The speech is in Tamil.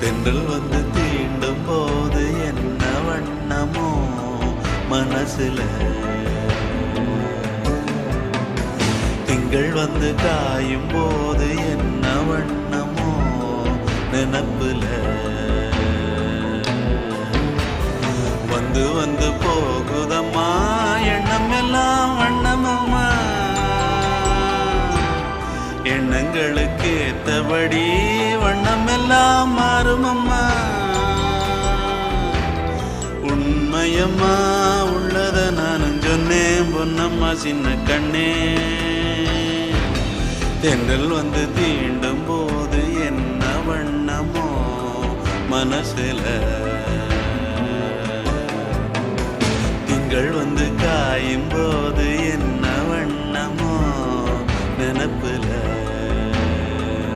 தென்றல் வந்து தீண்டும் போது என்ன வண்ணமோ மனசுல, திங்கள் வந்து காயும் போது என்ன வண்ணமோ நினப்புல, வந்து வந்து போகுதம்மா எண்ணம் எல்லாம் வண்ணமம்மா, எண்ணங்களுக்கு ஏத்தபடி வண்ணம் எல்லாம் மாறுமம்மா. உண்மையம்மா உள்ளத நானும் சொன்னேன் பொன்னம்மா சின்ன கண்ணே, தென்றல் வந்து தீண்டும்